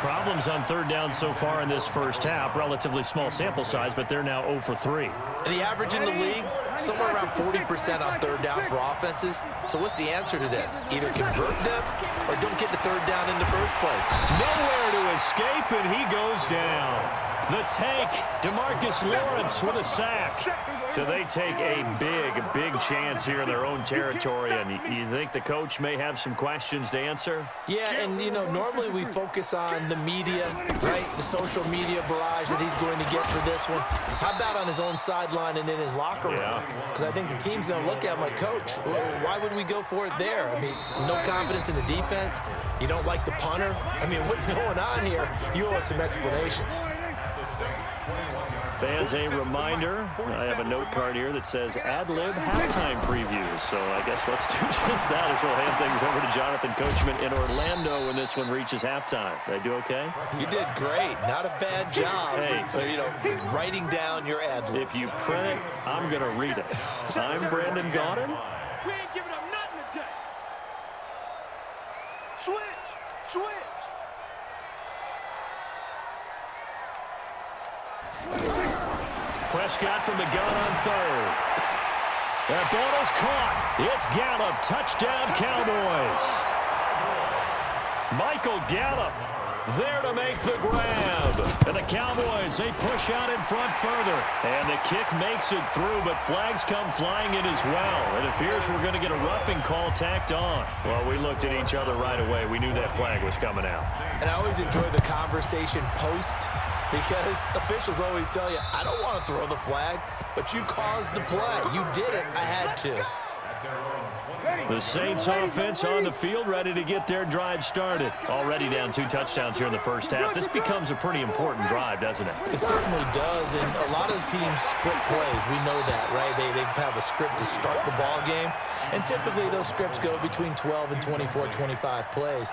Problems on third down so far in this first half. Relatively small sample size, but they're now 0 for 3. And the average in the league, somewhere around 40% on third down for offenses. So what's the answer to this? Either convert them or don't get the third down in the first place. Nowhere to escape, and he goes down. The tank, DeMarcus Lawrence with a sack. So they take a big chance here in their own territory, and you think the coach may have some questions to answer? Yeah, and, you know, normally we focus on the media, right, the social media barrage that he's going to get for this one. How about on his own sideline and in his locker room? Because I think the team's going to look at him like, Coach, why would we go for it there? I mean, no confidence in the defense. You don't like the punter. I mean, what's going on here? You owe us some explanations. Fans, a reminder, I have a note card here that says ad-lib halftime previews. So I guess let's do just that as we'll hand things over to Jonathan Coachman in Orlando when this one reaches halftime. Did I do okay? You did great. Not a bad job. Hey, you know, writing down your ad-libs. If you print it, I'm going to read it. I'm Brandon Gaudin. We ain't giving up nothing today. Switch. Prescott from the gun on third. That ball is caught. It's Gallup. Touchdown, Cowboys. Michael Gallup there to make the grab. And the Cowboys, they push out in front further. And the kick makes it through, but flags come flying in as well. It appears we're going to get a roughing call tacked on. Well, we looked at each other right away. We knew that flag was coming out. And I always enjoy the conversation post, because officials always tell you, I don't want to throw the flag, but you caused the play. You did it. I had to. The Saints offense on the field, ready to get their drive started. Already down 2 touchdowns here in the first half. This becomes a pretty important drive, doesn't it? It certainly does, and a lot of the teams script plays. We know that, right? They have a script to start the ball game, and typically those scripts go between 12 and 24, 25 plays.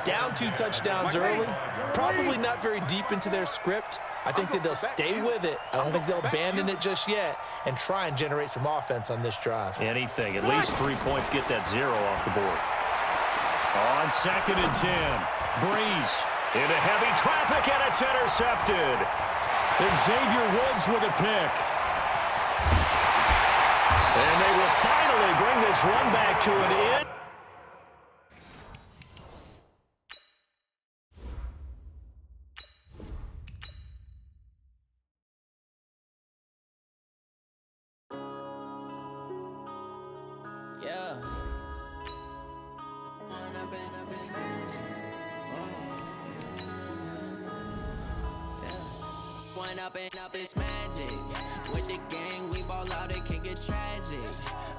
Down 2 touchdowns early, probably not very deep into their script. I think that they'll stay with it. I don't think they'll abandon it just yet and try and generate some offense on this drive. Anything. At least 3 points, get that 0 off the board. On 2nd and 10, Breeze into heavy traffic, and it's intercepted. And Xavier Woods with a pick. And they will finally bring this run back to an end. Up this magic with the gang, we ball out, it can get tragic.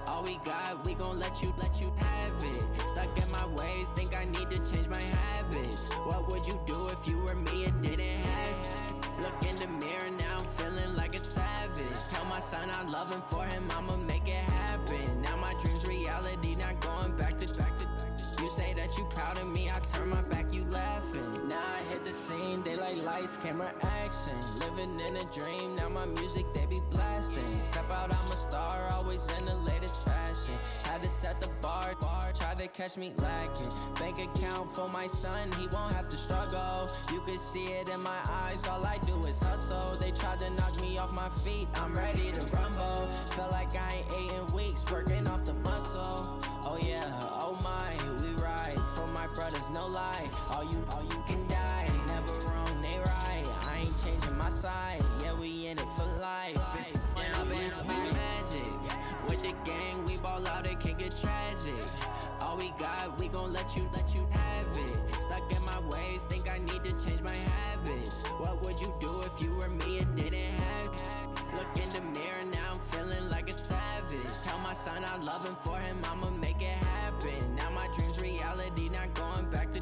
All we got, we gon' let you have it. Stuck in my ways, think I need to change my habits. What would you do if you were me and didn't have it? Look in the mirror now, I'm feeling like a savage. Tell my son I love him, for him I'ma make it happen. Now my dreams reality, not going back to. You say that you proud of me, I turn my back, you laughing. Now I hit the scene, they like lights, camera, action. Living in a dream, now my music, they be blasting. Step out, I'm a star, always in the latest fashion. Had to set the bar, try to catch me lacking. Bank account for my son, he won't have to struggle. You can see it in my eyes, all I do is hustle. They tried to knock me off my feet, I'm ready to rumble. Feel like I ain't ate in weeks, working off the muscle. Oh yeah, oh my, we ride for my brothers, no lie. All you can die, never wrong, they right. I ain't changing my side, yeah, we in it for life. When up is magic, with the gang, we ball out, it can get tragic. All we got, we gon' let you have it. Stuck in my ways, think I need to change my habits. What would you do if you were me and didn't have it? Look in the mirror, now I'm feeling like a savage. Tell my son I love him, for him I'ma make it happen. Now my dreams reality, not going back to.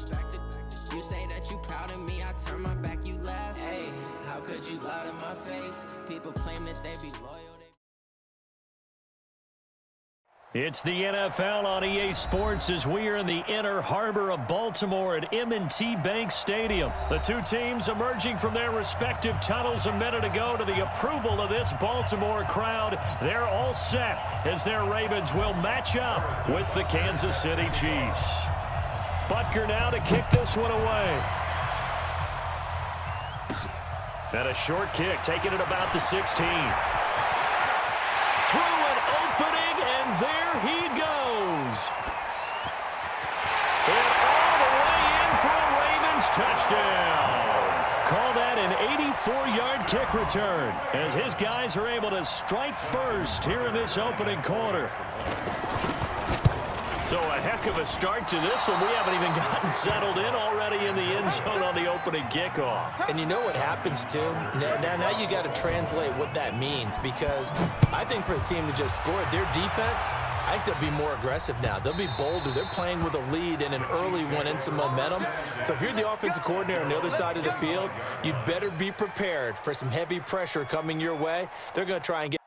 You say that you proud of me, I turn my back, you laugh. Hey, how could you lie to my face? People claim that they be loyal. It's the NFL on EA Sports as we are in the inner harbor of Baltimore at M&T Bank Stadium. The two teams emerging from their respective tunnels a minute ago to the approval of this Baltimore crowd. They're all set as their Ravens will match up with the Kansas City Chiefs. Butker now to kick this one away. And a short kick, taking it about the 16. Through an opening, and there he goes. And all the way in for a Ravens touchdown. Call that an 84-yard kick return as his guys are able to strike first here in this opening quarter. So a heck of a start to this one. We haven't even gotten settled in already in the end zone on the opening kickoff. And you know what happens, too? Now you got to translate what that means, because I think for the team to just score, their defense, I think they'll be more aggressive now. They'll be bolder. They're playing with a lead and an early one and some momentum. So if you're the offensive coordinator on the other side of the field, you'd better be prepared for some heavy pressure coming your way. They're going to try and get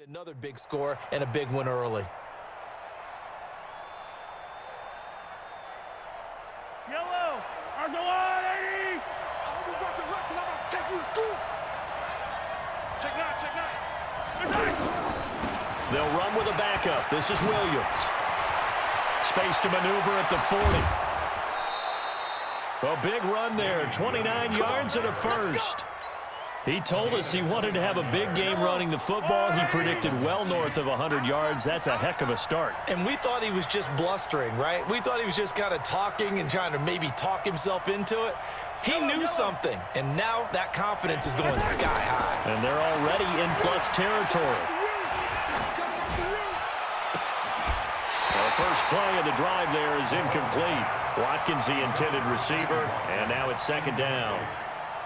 another big score and a big one early. Yellow. There's the line, 80. I hope you got your left because I'm about to take you to school. Check nine. They'll run with a backup. This is Williams. Space to maneuver at the 40. A big run there, 29 yards and a first. He told us he wanted to have a big game running the football. He predicted well north of 100 yards. That's a heck of a start. And we thought he was just blustering, right? We thought he was just kind of talking and trying to maybe talk himself into it. He knew something, and now that confidence is going sky high. And they're already in plus territory. The first play of the drive there is incomplete. Watkins, the intended receiver, and now it's second down.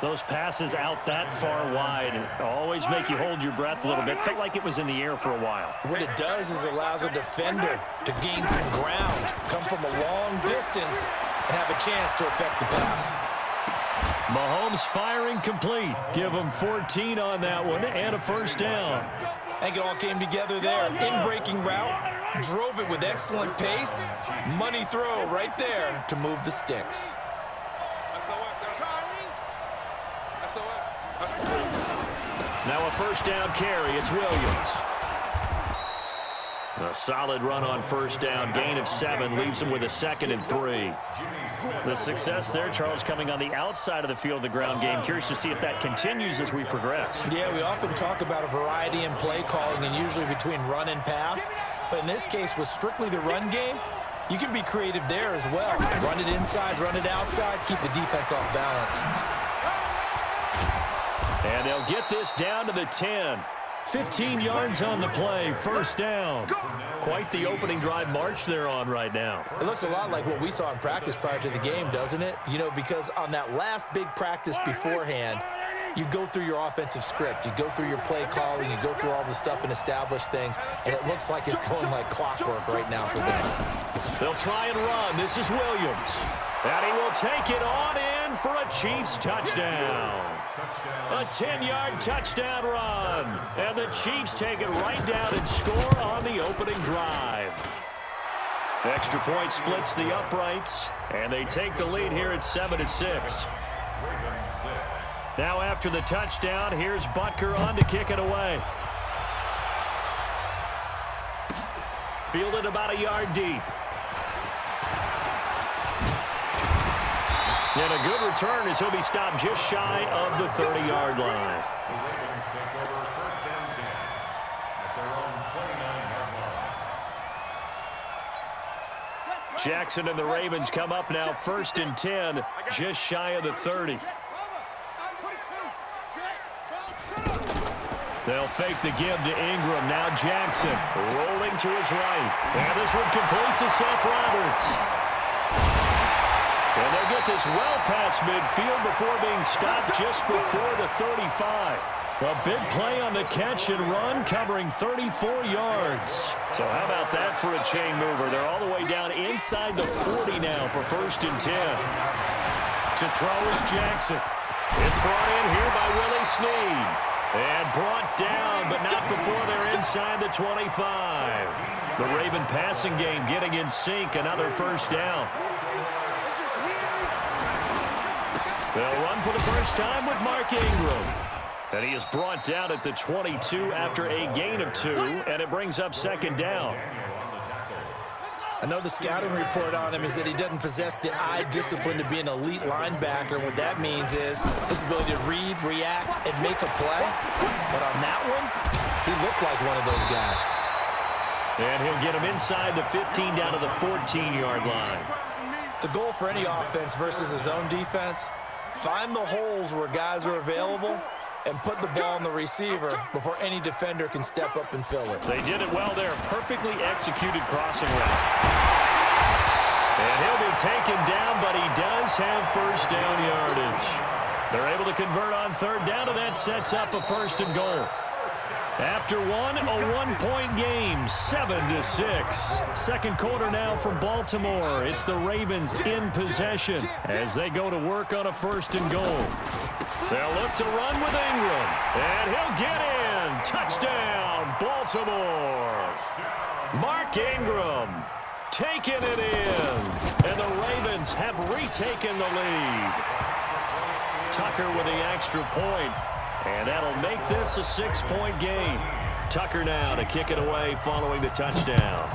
Those passes out that far wide always make you hold your breath a little bit. Felt like it was in the air for a while. What it does is allows a defender to gain some ground, come from a long distance, and have a chance to affect the pass. Mahomes firing complete. Give him 14 on that one and a first down. I think it all came together there. In-breaking route, drove it with excellent pace. Money throw right there to move the sticks. Now a first down carry. It's Williams. A solid run on first down. Gain of 7 leaves him with a 2nd and 3. The success there, Charles, coming on the outside of the field, the ground game. Curious to see if that continues as we progress. Yeah, we often talk about a variety in play calling and usually between run and pass. But in this case, with strictly the run game, you can be creative there as well. Run it inside, run it outside, keep the defense off balance. And they'll get this down to the 10. 15 yards on the play, first down. Quite the opening drive march they're on right now. It looks a lot like what we saw in practice prior to the game, doesn't it? You know, because on that last big practice beforehand, you go through your offensive script. You go through your play calling. You go through all the stuff and establish things. And it looks like it's going like clockwork right now for them. They'll try and run. This is Williams. And he will take it on in for a Chiefs touchdown. A 10-yard touchdown run. And the Chiefs take it right down and score on the opening drive. Extra point splits the uprights. And they take the lead here at 7-6. Now after the touchdown, here's Butker on to kick it away. Fielded about a yard deep. And a good return as he'll be stopped just shy of the 30-yard line. Jackson and the Ravens come up now, 1st and 10, just shy of the 30. They'll fake the give to Ingram. Now Jackson rolling to his right. And this one complete to Seth Roberts. And they'll get this well past midfield before being stopped just before the 35. A big play on the catch and run, covering 34 yards. So how about that for a chain mover? They're all the way down inside the 40 now for 1st and 10. To throw is Jackson. It's brought in here by Willie Snead. And brought down inside the 25. The Raven passing game getting in sync. Another first down. They'll run for the first time with Mark Ingram. And he is brought down at the 22 after a gain of 2, and it brings up second down. I know the scouting report on him is that he doesn't possess the eye discipline to be an elite linebacker. What that means is his ability to read, react, and make a play. But on that one, he looked like one of those guys. And he'll get him inside the 15 down to the 14-yard line. The goal for any offense versus his own defense, find the holes where guys are available and put the ball on the receiver before any defender can step up and fill it. They did it well there. Perfectly executed crossing route. And he'll be taken down, but he does have first down yardage. They're able to convert on third down, and that sets up a first and goal. After a one-point game, 7-6. Second quarter now from Baltimore. It's the Ravens in possession as they go to work on a first and goal. They'll look to run with Ingram, and he'll get in. Touchdown, Baltimore. Mark Ingram taking it in, and the Ravens have retaken the lead. Tucker with the extra point, and that'll make this a 6-point game. Tucker now to kick it away following the touchdown.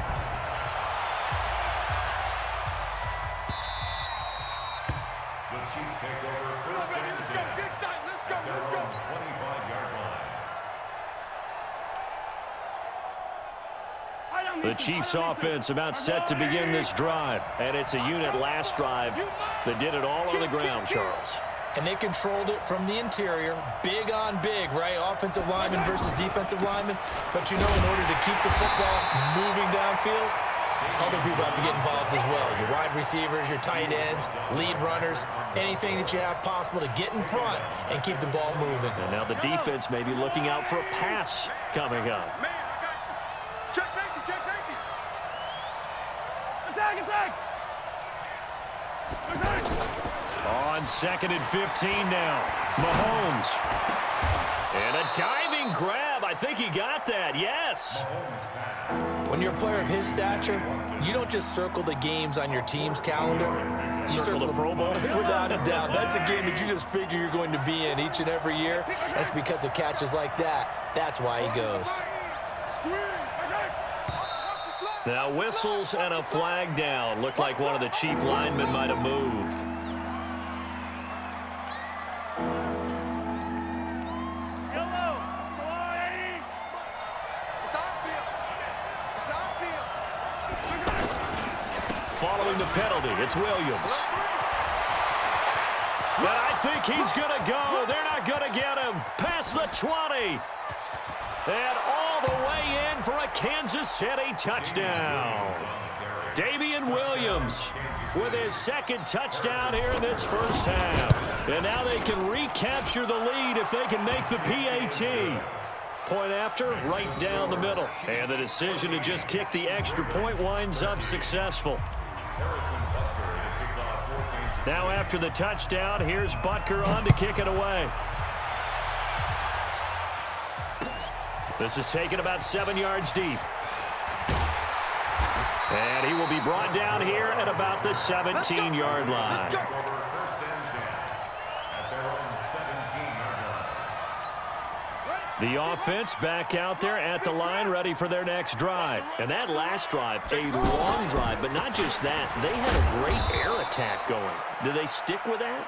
The Chiefs offense about set to begin this drive, and it's a unit last drive that did it all on the ground, Charles. And they controlled it from the interior, big on big, right? Offensive lineman versus defensive lineman. But you know, in order to keep the football moving downfield, other people have to get involved as well. Your wide receivers, your tight ends, lead runners, anything that you have possible to get in front and keep the ball moving. And now the defense may be looking out for a pass coming up. Man, I got you. Check safety, check safety. Attack, attack. On 2nd and 15 now. Mahomes. And a diving grab. I think he got that. Yes. When you're a player of his stature, you don't just circle the games on your team's calendar. You Circle the Pro Bowl? Without a doubt. That's a game that you just figure you're going to be in each and every year. That's because of catches like that. That's why he goes. Now whistles and a flag down. Looked like one of the Chief linemen might have moved. Following the penalty, it's Williams. But I think he's going to go. They're not going to get him. Past the 20. And all the way in for a Kansas City touchdown. Damian Williams with his second touchdown here in this first half. And now they can recapture the lead if they can make the PAT. Point after, right down the middle. And the decision to just kick the extra point winds up successful. Now after the touchdown, here's Butker on to kick it away. This is taken about 7 yards deep. And he will be brought down here at about the 17-yard line. The offense back out there at the line ready for their next drive. And that last drive, a long drive, but not just that. They had a great air attack going. Do they stick with that?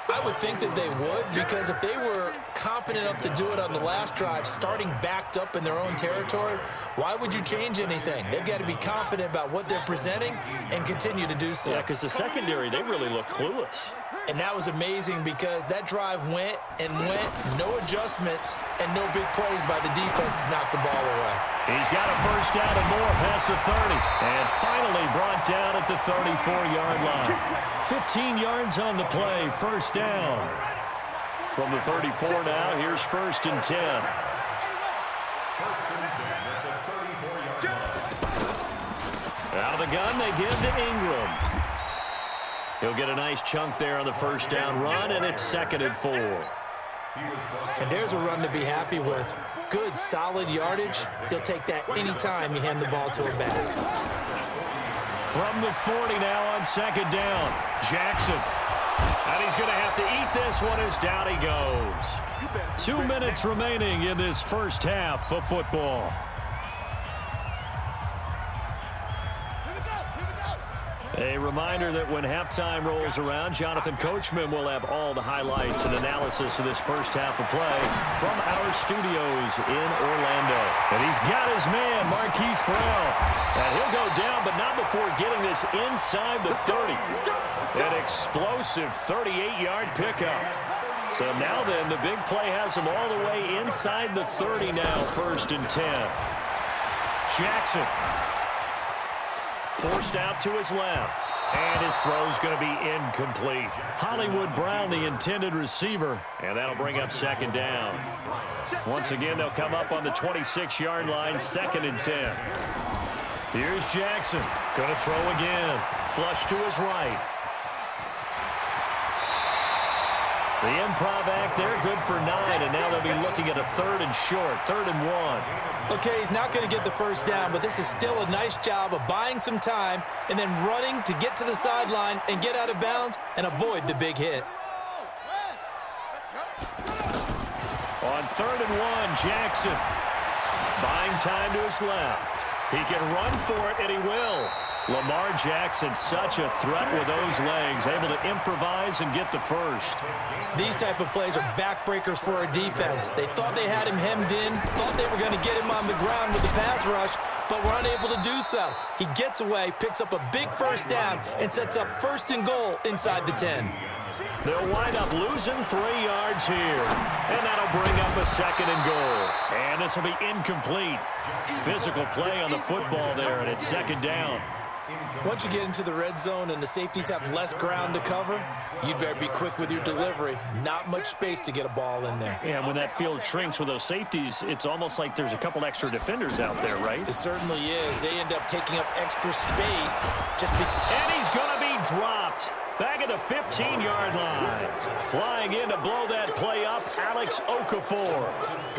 I would think that they would, because if they were competent enough to do it on the last drive, starting backed up in their own territory, why would you change anything? They've got to be confident about what they're presenting and continue to do so. Yeah, because the secondary, they really look clueless. And that was amazing because that drive went and went, no adjustments, and no big plays by the defense to knock the ball away. He's got a first down and more past the 30. And finally brought down at the 34-yard line. 15 yards on the play, first down. From the 34 now, here's 1st and 10. Out of the gun, they give to Ingram. He'll get a nice chunk there on the first down run, and it's 2nd and 4. And there's a run to be happy with. Good, solid yardage. He'll take that anytime you hand the ball to him back. From the 40 now on second down. Jackson. And he's going to have to eat this one as down he goes. 2 minutes remaining in this first half of football. A reminder that when halftime rolls around, Jonathan Coachman will have all the highlights and analysis of this first half of play from our studios in Orlando. And he's got his man, Marquise Brown. And he'll go down, but not before getting this inside the 30. An explosive 38-yard pickup. So now then, the big play has him all the way inside the 30 now, 1st and 10. Jackson. Forced out to his left. And his throw's going to be incomplete. Hollywood Brown, the intended receiver. And that'll bring up second down. Once again, they'll come up on the 26-yard line, 2nd and 10. Here's Jackson. Going to throw again. Flush to his right. The improv act there, good for 9. And now they'll be looking at a 3rd and short, 3rd and 1. Okay, he's not going to get the first down, but this is still a nice job of buying some time and then running to get to the sideline and get out of bounds and avoid the big hit. On 3rd and 1, Jackson. Buying time to his left. He can run for it, and he will. Lamar Jackson, such a threat with those legs, able to improvise and get the first. These type of plays are backbreakers for our defense. They thought they had him hemmed in, thought they were going to get him on the ground with the pass rush, but were unable to do so. He gets away, picks up a big first down, and sets up 1st and goal inside the 10. They'll wind up losing 3 yards here, and that'll bring up a 2nd and goal. And this will be incomplete. Physical play on the football there, and it's 2nd down. Once you get into the red zone and the safeties have less ground to cover, you'd better be quick with your delivery. Not much space to get a ball in there. Yeah, when that field shrinks with those safeties, it's almost like there's a couple extra defenders out there, right? It certainly is. They end up taking up extra space. And he's going to be dropped. Back at the 15-yard line. Flying in to blow that play up, Alex Okafor.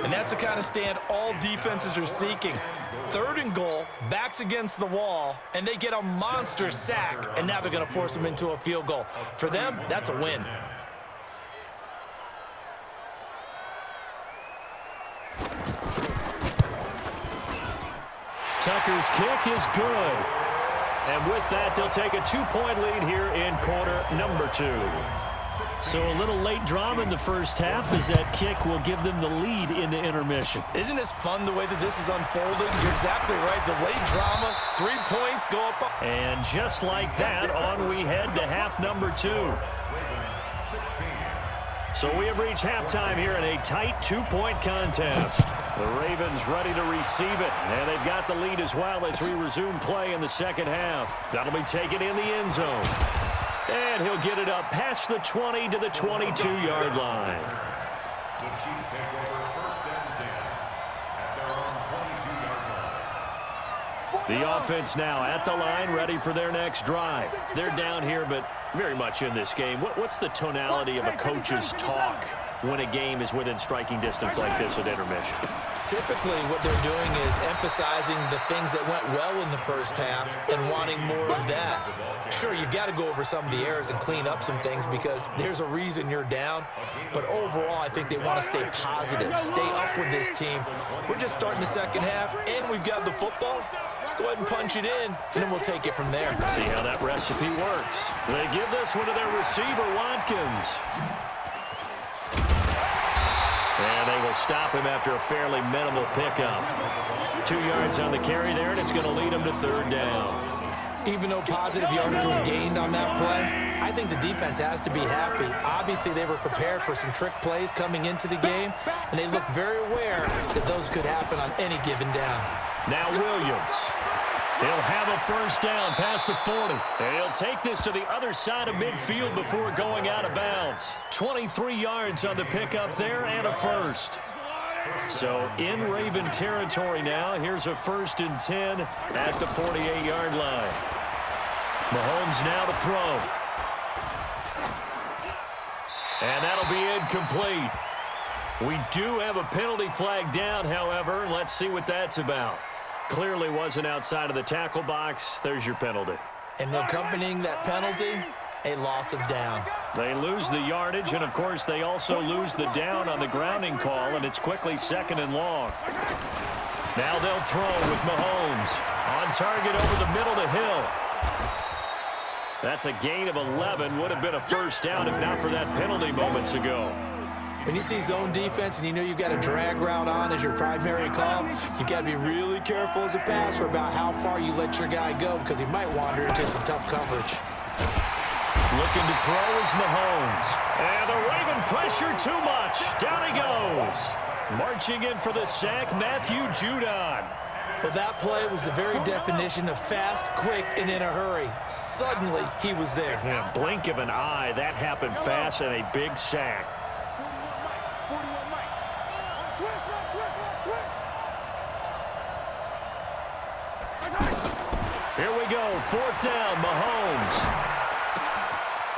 And that's the kind of stand all defenses are seeking. 3rd and goal, backs against the wall, and they get a monster sack, and now they're going to force them into a field goal. For them, that's a win. Tucker's kick is good. And with that, they'll take a 2-point lead here in quarter number 2. So a little late drama in the first half as that kick will give them the lead into intermission. Isn't this fun the way that this is unfolding? You're exactly right. The late drama, 3 points go up. And just like that, on we head to half number 2. So we have reached halftime here in a tight 2-point contest. The Ravens ready to receive it, and they've got the lead as well as we resume play in the second half. That'll be taken in the end zone. And he'll get it up past the 20 to the 22-yard line. The offense now at the line, ready for their next drive. They're down here, but very much in this game. What's the tonality of a coach's talk when a game is within striking distance like this at intermission? Typically, what they're doing is emphasizing the things that went well in the first half and wanting more of that. Sure, you've got to go over some of the errors and clean up some things because there's a reason you're down. But overall, I think they want to stay positive, stay up with this team. We're just starting the second half, and we've got the football. Let's go ahead and punch it in, and then we'll take it from there. See how that recipe works. They give this one to their receiver, Watkins. And they will stop him after a fairly minimal pickup. 2 yards on the carry there, and it's going to lead him to 3rd down. Even though positive yardage was gained on that play, I think the defense has to be happy. Obviously, they were prepared for some trick plays coming into the game, and they looked very aware that those could happen on any given down. Now Williams. He'll have a first down past the 40. And he'll take this to the other side of midfield before going out of bounds. 23 yards on the pickup there and a first. So in Raven territory now. Here's a 1st and 10 at the 48-yard line. Mahomes now to throw. And that'll be incomplete. We do have a penalty flag down, however. Let's see what that's about. Clearly wasn't outside of the tackle box. There's your penalty. And accompanying that penalty, a loss of down. They lose the yardage, and, of course, they also lose the down on the grounding call, and it's quickly 2nd and long. Now they'll throw with Mahomes. On target over the middle to Hill. That's a gain of 11. Would have been a first down if not for that penalty moments ago. When you see zone defense and you know you've got a drag route on as your primary call, you got to be really careful as a passer about how far you let your guy go because he might wander into some tough coverage. Looking to throw is Mahomes. And the Raven pressure too much. Down he goes. Marching in for the sack, Matthew Judon. Well, that play was the very definition of fast, quick, and in a hurry. Suddenly, he was there. Yeah, blink of an eye. That happened fast and a big sack. 41 Mike. Here we go. 4th down, Mahomes.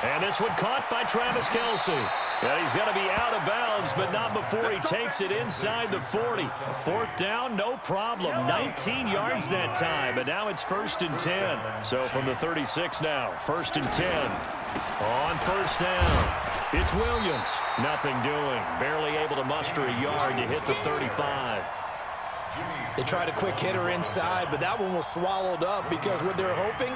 And this one caught by Travis Kelce. And he's going to be out of bounds, but not before he takes it inside the 40. 4th down, no problem. 19 yards that time, and now it's 1st and 10. So from the 36 now, 1st and 10. On 1st down, it's Williams. Nothing doing. Barely able to muster a yard to hit the 35. They tried a quick hitter inside, but that one was swallowed up because what they're hoping,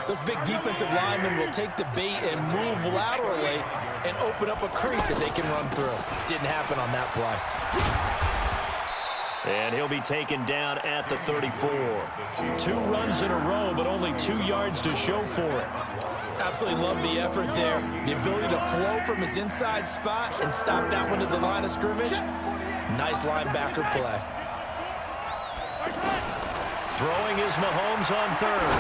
those big defensive linemen will take the bait and move laterally and open up a crease that they can run through. Didn't happen on that play. And he'll be taken down at the 34. 2 runs in a row, but only 2 yards to show for it. Absolutely love the effort there. The ability to flow from his inside spot and stop that one at the line of scrimmage. Nice linebacker play. Throwing is Mahomes on 3rd.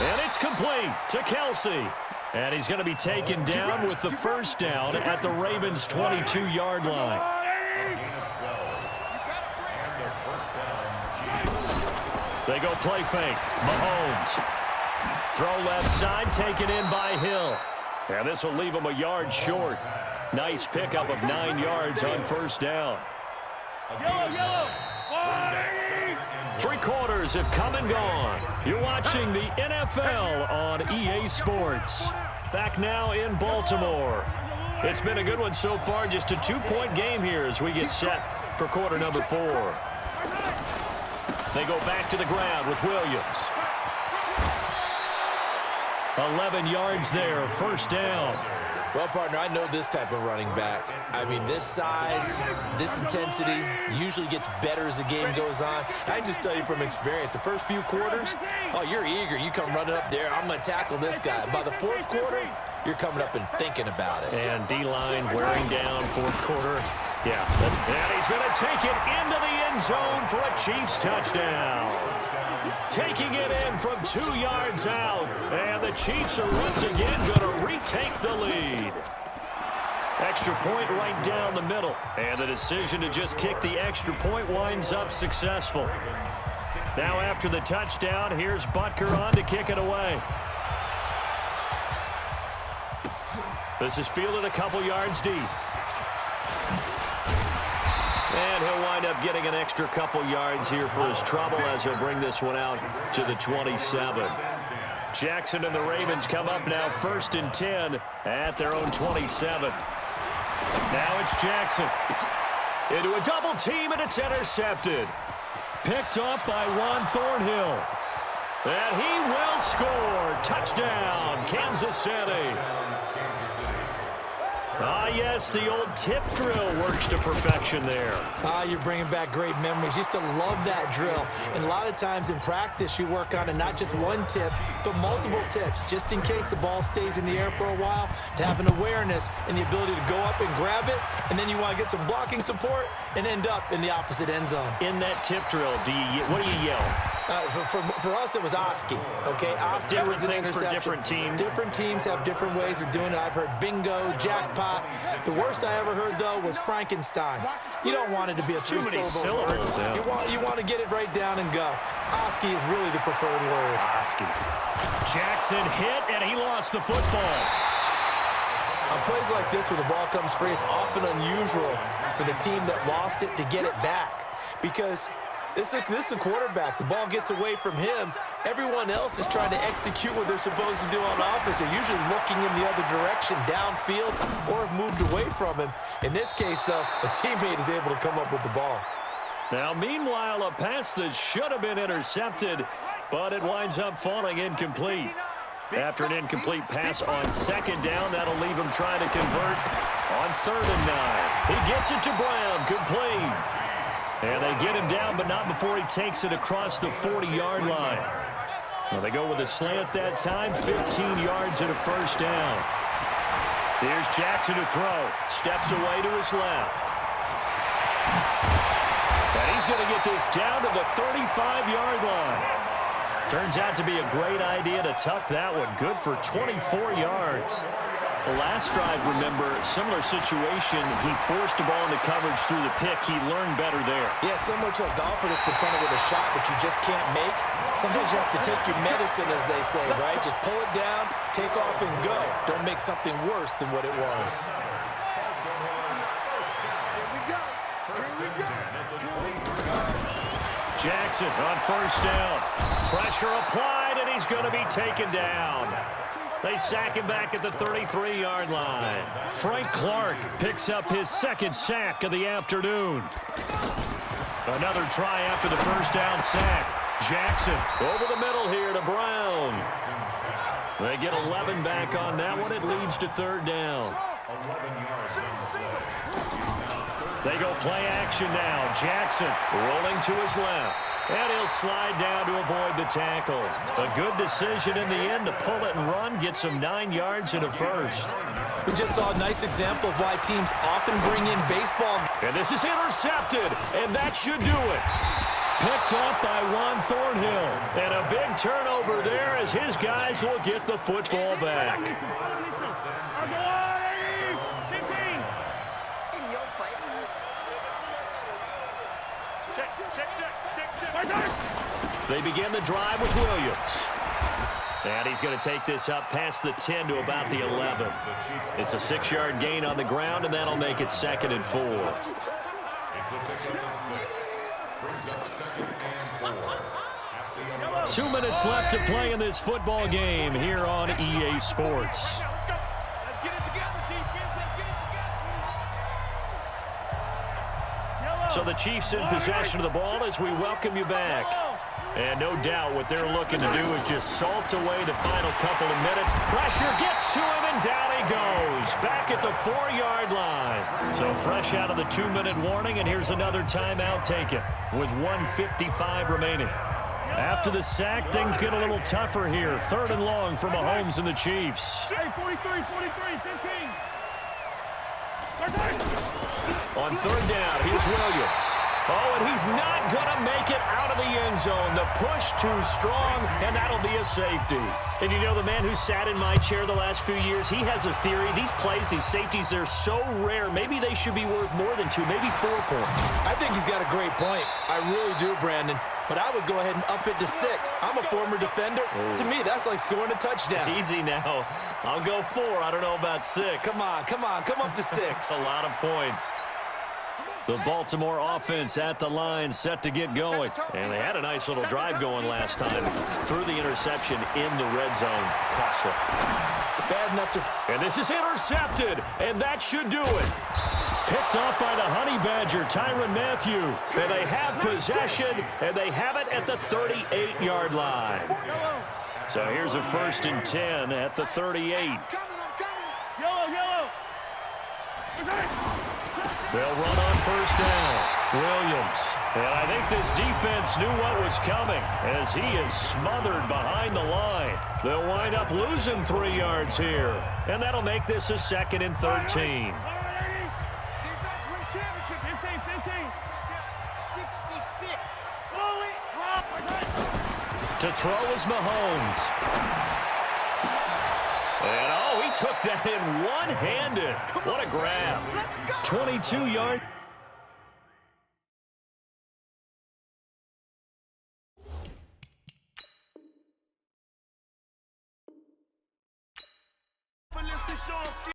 And it's complete to Kelce. And he's going to be taken down with the 1st down at the Ravens' 22-yard line. They go play fake. Mahomes. Throw left side, taken in by Hill. And this will leave him a yard short. Nice pickup of 9 yards on 1st down. Yellow. 3 quarters have come and gone. You're watching the NFL on EA Sports. Back now in Baltimore. It's been a good one so far. Just a 2-point game here as we get set for quarter number 4. They go back to the ground with Williams. 11 yards there, 1st down. Well, partner, I know this type of running back. I mean, this size, this intensity usually gets better as the game goes on. I just tell you from experience, the first few quarters, oh, you're eager. You come running up there, I'm going to tackle this guy. By the 4th quarter, you're coming up and thinking about it. And D-line wearing down 4th quarter. Yeah. And he's going to take it into the end zone for a Chiefs touchdown. Taking it in from 2 yards out. And the Chiefs are once again going to retake the lead. Extra point right down the middle. And the decision to just kick the extra point winds up successful. Now after the touchdown, here's Butker on to kick it away. This is fielded a couple yards deep. And he'll wind up getting an extra couple yards here for his trouble as he'll bring this one out to the 27. Jackson and the Ravens come up now 1st and 10 at their own 27. Now it's Jackson. Into a double team, and it's intercepted. Picked off by Juan Thornhill. And he will score. Touchdown, Kansas City. Ah, yes, the old tip drill works to perfection there. You're bringing back great memories. Used to love that drill. And a lot of times in practice, you work on it, not just one tip, but multiple tips, just in case the ball stays in the air for a while, to have an awareness and the ability to go up and grab it, and then you want to get some blocking support and end up in the opposite end zone. In that tip drill, what do you yell? For us, it was Oski. Okay, Oski was an interception. For different teams. Different teams have different ways of doing it. I've heard bingo, jackpot. The worst I ever heard, though, was Frankenstein. You don't want it to be a three-syllable word. Yeah. You want to get it right down and go. Oski is really the preferred word. Oski. Jackson hit, and he lost the football. On plays like this where the ball comes free, it's often unusual for the team that lost it to get it back because this is a quarterback. The ball gets away from him. Everyone else is trying to execute what they're supposed to do on offense. They're usually looking in the other direction, downfield, or have moved away from him. In this case, though, a teammate is able to come up with the ball. Now, meanwhile, a pass that should have been intercepted, but it winds up falling incomplete. After an incomplete pass on second down, that'll leave him trying to convert on 3rd and 9. He gets it to Brown, complete. And they get him down, but not before he takes it across the 40-yard line. Well, they go with a slant that time, 15 yards and a first down. Here's Jackson to throw. Steps away to his left. And he's going to get this down to the 35-yard line. Turns out to be a great idea to tuck that one. Good for 24 yards. The last drive, remember, similar situation. He forced the ball into coverage through the pick. He learned better there. Yeah, similar to a golfer that's confronted with a shot that you just can't make. Sometimes you have to take your medicine, as they say, right? Just pull it down, take off, and go. Don't make something worse than what it was. Jackson on first down. Pressure applied, and he's going to be taken down. They sack him back at the 33-yard line. Frank Clark picks up his second sack of the afternoon. Another try after the first down sack. Jackson over the middle here to Brown. They get 11 back on that one. It leads to 3rd down. They go play action now. Jackson rolling to his left. And he'll slide down to avoid the tackle. A good decision in the end to pull it and run. Gets him 9 yards and a first. We just saw a nice example of why teams often bring in baseball. And this is intercepted, and that should do it. Picked up by Juan Thornhill. And a big turnover there as his guys will get the football back. They begin the drive with Williams. And he's going to take this up past the 10 to about the 11. It's a 6-yard gain on the ground, and that'll make it 2nd and 4. 2 minutes left to play in this football game here on EA Sports. So the Chiefs in possession of the ball as we welcome you back. And no doubt what they're looking to do is just salt away the final couple of minutes. Pressure gets to him, and down he goes. Back at the 4-yard line. So fresh out of the 2-minute warning, and here's another timeout taken with 1:55 remaining. After the sack, things get a little tougher here. 3rd and long for Mahomes and the Chiefs. Hey, 43, 15. On 3rd down, here's Williams. Oh, and he's not going to make it out of the end zone. The push too strong, and that'll be a safety. And you know, the man who sat in my chair the last few years, he has a theory. These plays, these safeties, they're so rare. Maybe they should be worth more than 2, maybe 4 points. I think he's got a great point. I really do, Brandon. But I would go ahead and up it to 6. I'm a former defender. Oh. To me, that's like scoring a touchdown. Easy now. I'll go 4. I don't know about 6. Come on. Come up to 6. A lot of points. The Baltimore offense at the line, set to get going. And they had a nice little drive going last time. Threw the interception in the red zone. Costly. Bad enough to... And this is intercepted, and that should do it. Picked off by the Honey Badger, Tyrann Mathieu. And they have possession, and they have it at the 38-yard line. So here's a 1st and 10 at the 38. Yellow. They'll run on 1st down. Williams. And I think this defense knew what was coming as he is smothered behind the line. They'll wind up losing 3 yards here. And that'll make this a 2nd and 13. 66. To throw is Mahomes. And, oh, he took that in one-handed. What a grab. 22 yards.